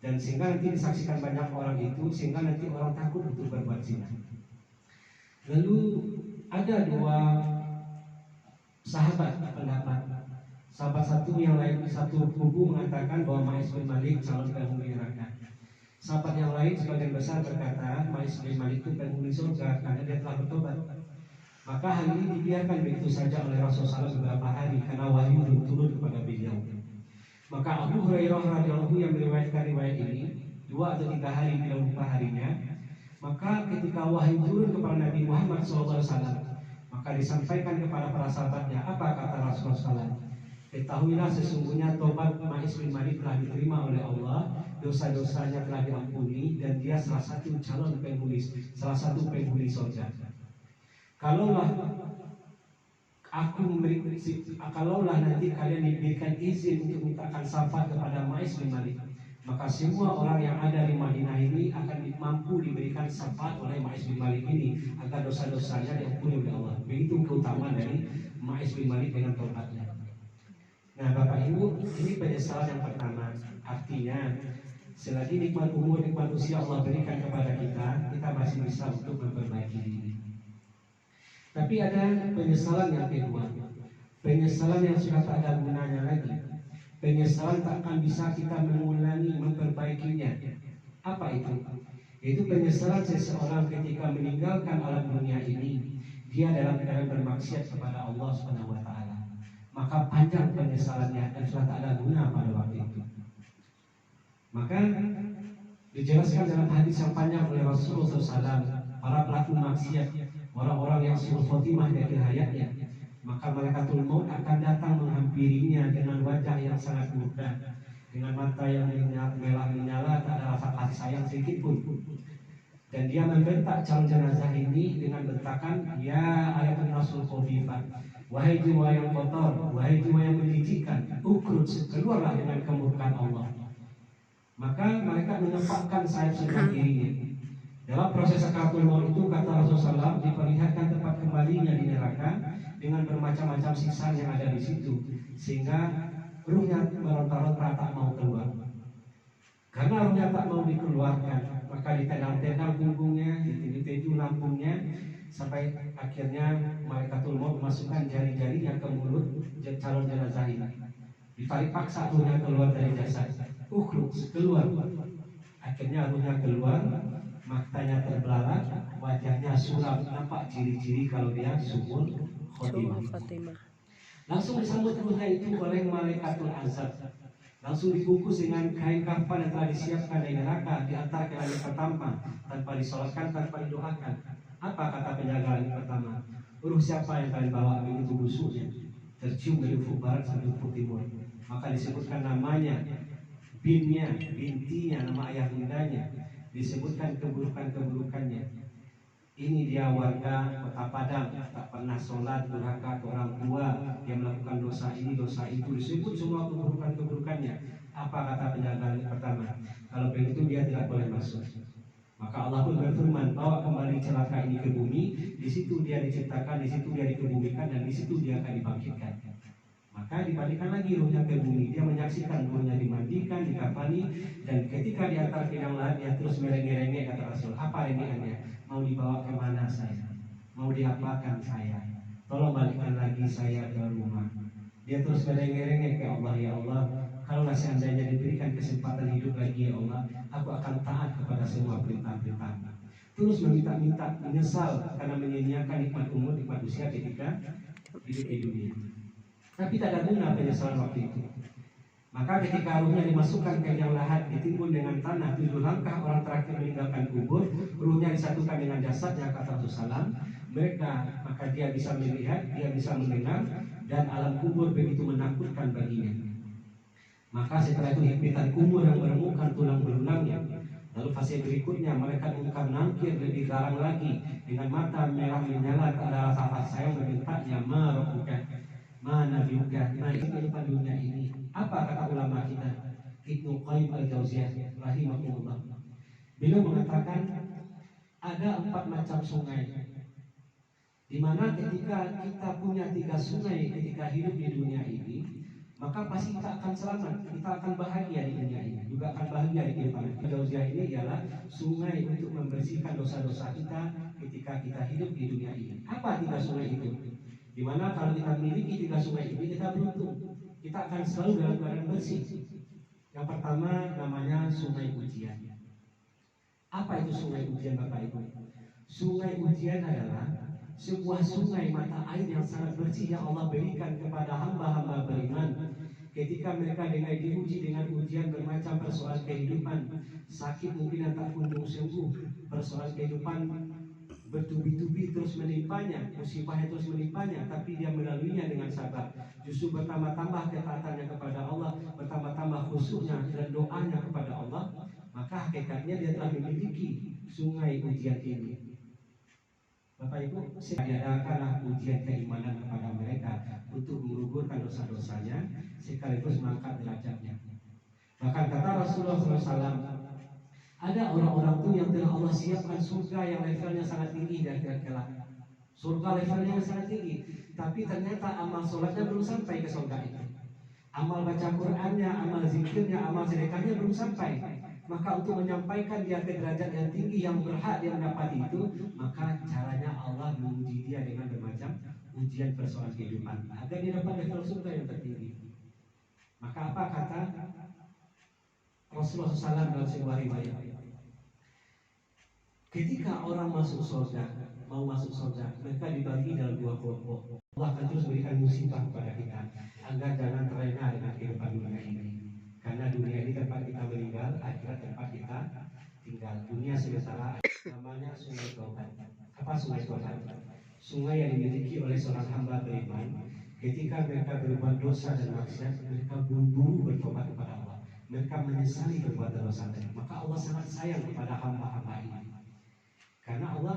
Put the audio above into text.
dan sehingga nanti disaksikan banyak orang itu, sehingga nanti orang takut untuk berbuat zina. Lalu ada dua sahabat pendapat. Sahabat satu yang lain, satu kubu mengatakan bahwa Ma'is bin Malik calon penghuni neraka. Sahabat yang lain sebagian besar berkata Ma'is bin Malik itu penghuni surga karena dia telah bertobat. Maka hal ini dibiarkan begitu saja oleh Rasulullah SAW beberapa hari karena wahyu belum turun kepada beliau. Maka Abu Hurairah radhiyallahu yang meriwayatkan riwayat ini 2 atau 3 hari beliau lupa harinya. Maka ketika wahyu turun kepada Nabi Muhammad SAW, maka disampaikan kepada para sahabatnya, apa kata Rasulullah SAW? Ketahuilah sesungguhnya tobat Ma'is bin Malik telah diterima oleh Allah, dosa-dosanya telah diampuni, dan dia salah satu calon penghuni, salah satu penghuni surga. Kalaulah nanti kalian diberikan izin untuk mintakan syafaat kepada Ma'is bin Malik, maka semua orang yang ada di Madinah ini akan mampu diberikan syafaat oleh Ma'is bin Malik ini agar dosa-dosanya diampuni oleh Allah. Begitu keutamaan dari Ma'is bin Malik dengan taubatnya. Nah, Bapak Ibu, ini penyesalan yang pertama. Artinya, selagi nikmat umur, nikmat usia Allah berikan kepada kita, kita masih bisa untuk memperbaiki diri. Tapi ada penyesalan yang kedua, penyesalan yang sudah tak ada gunanya lagi. Penyesalan tak akan bisa kita mengulangi, memperbaikinya. Apa itu? Yaitu penyesalan seseorang ketika meninggalkan alam dunia ini, dia dalam keadaan bermaksiat kepada Allah Subhanahu wa Ta'ala. Maka panjang penyesalannya dan sudah tak ada guna pada waktu itu. Maka dijelaskan dalam hadis yang panjang oleh Rasulullah SAW, para pelaku maksiat, orang-orang yang suul khotimah di akhir hayatnya, maka malaikatul maut akan datang menghampirinya dengan wajah yang sangat murka, dengan mata yang menyala, tak ada rasa kasih sayang sedikit pun. Dan dia membentak calon jenazah ini dengan bentakan, ya ayatul nasul khofifah, wahai jiwa yang kotor, wahai jiwa yang menjijikkan, ukhruj, keluarlah dengan kemurkaan Allah. Maka mereka menempatkan sayap sebelah kirinya. Dalam proses sakaratul maut itu, kata Rasulullah SAW, diperlihatkan tempat kembalinya di neraka dengan bermacam-macam siksaan yang ada di situ, sehingga ruhnya meronta-ronta tak mau keluar. Karena ruhnya tak mau dikeluarkan, maka ditendang-tendang punggungnya, ditiup-tiup lambungnya, sampai akhirnya malaikatul maut memasukkan jari-jarinya ke mulut calon jenazah ini. Ditarik paksa ruhnya keluar dari jasad. Keluar. Akhirnya ruhnya keluar, matanya terbelalak, wajahnya suram, nampak ciri-ciri kalau dia suul khotimah. Langsung disambut ruhnya itu oleh malaikatul azab. Langsung dibungkus dengan kain kafan yang telah disiapkan dari neraka, diantar ke langit pertama tanpa disolatkan, tanpa didoakan. Apa kata penjaga langit pertama? Ruh siapa yang kalian bawa? Begitu busuknya, tercium dari ufuk barat sampai ufuk timur. Maka disebutkan namanya, bintinya, nama ayah bundanya, disebutkan keburukannya. Ini dia warga Kota Padang, tak pernah sholat, durhaka ke orang tua, dia melakukan dosa ini, dosa itu, disebut semua keburukannya. Apa kata penjaga pertama? Kalau begitu dia tidak boleh masuk. Maka Allah pun berfirman, bawa kembali celaka ini ke bumi, di situ dia diciptakan, di situ dia dikebumikan, dan di situ dia akan dibangkitkan. Maka dibalikan lagi ruhnya ke bumi, dia menyaksikan ruhnya dimandikan, dikafani, dan ketika diantar ke yang lain, dia terus merengek-rengek, kata Rasul. Apa rengekannya? Mau dibawa kemana saya? Mau diapakan saya? Tolong balikkan lagi saya ke rumah. Dia terus merengek-rengek ke Allah, ya Allah, kalau seandainya diberikan kesempatan hidup lagi ya Allah, aku akan taat kepada semua perintah-perintah. Terus meminta-minta, menyesal karena menyia-nyiakan nikmat umur, nikmat usia ketika hidup di dunia. Tapi tak ada guna penyesalan waktu itu. Maka ketika ruhnya dimasukkan ke liang lahat, ditimbun dengan tanah 7 langkah orang terakhir meninggalkan kubur, ruhnya disatukan dengan jasadnya, kata Rasulullah, maka dia bisa melihat, dia bisa mendengar, dan alam kubur begitu menakutkan baginya. Maka setelah itu himpitan kubur yang menemukan tulang belulangnya. Lalu fase berikutnya mereka mengungkap nangkir lebih garang lagi, dengan mata merah menyala, tak ada rasa sayang membentaknya, mana biuka, nah ini kehidupan dunia ini. Apa kata ulama kita? Ibnu Qayyim al-Jauziyah rahimahullah. Beliau mengatakan ada 4 macam sungai, di mana ketika kita punya 3 sungai ketika hidup di dunia ini, maka pasti kita akan selamat, kita akan bahagia di dunia ini, juga akan bahagia di dari kehidupan. Jauziyah ini ialah sungai untuk membersihkan dosa-dosa kita ketika kita hidup di dunia ini. Apa 3 sungai itu? Dimana kalau kita memiliki 3 sungai ini, kita beruntung. Kita akan selalu dalam keadaan bersih. Yang pertama namanya sungai ujian. Apa itu sungai ujian, Bapak Ibu? Sungai ujian adalah sebuah sungai mata air yang sangat bersih yang Allah berikan kepada hamba-hamba beriman. Ketika mereka diuji dengan ujian bermacam persoalan kehidupan, sakit mungkin yang tak kunjung sembuh, persoalan kehidupan bertubi-tubi terus menimpanya, musibah yang terus menimpanya, tapi dia melaluinya dengan sabar. Justru bertambah-tambah ketaatannya kepada Allah, bertambah-tambah khusyuknya dan doanya kepada Allah, maka hakikatnya dia telah memiliki sungai ujian ini. Bapak Ibu, diadakanlah ujian keimanan kepada mereka untuk menggugurkan dosa-dosanya sekaligus mengangkat derajatnya. Bahkan kata Rasulullah SAW, ada orang-orang tuh yang telah Allah siapkan surga yang levelnya sangat tinggi di akhirat kelak. Surga levelnya sangat tinggi, tapi ternyata amal sholatnya belum sampai ke surga itu. Amal baca Qur'annya, amal zikirnya, amal sedekahnya belum sampai. Maka untuk menyampaikan dia ke derajat yang tinggi yang berhak dia mendapati itu, maka caranya Allah menguji dia dengan bermacam ujian persoalan kehidupan agar dia dapat level surga yang tertinggi. Maka apa kata Rasulullah SAW dalam sebuah riwayat? Ketika orang masuk surga, mau masuk surga, mereka dibagi dalam 2 kelompok. Allah akan terus berikan musibah kepada kita agar jangan terlena dengan kehidupan dunia ini. Karena dunia ini tempat kita meninggal, akhirat tempat kita tinggal. Dunia sementara, namanya sungai Taubat. Apa sungai Taubat? Sungai yang dimiliki oleh seorang hamba beriman. Ketika mereka berbuat dosa dan maksiat, mereka buru-buru bertobat kepada Allah. Mereka menyesali perbuatan dosa tadi. Maka Allah sangat sayang kepada hamba-hamba ini. Karena Allah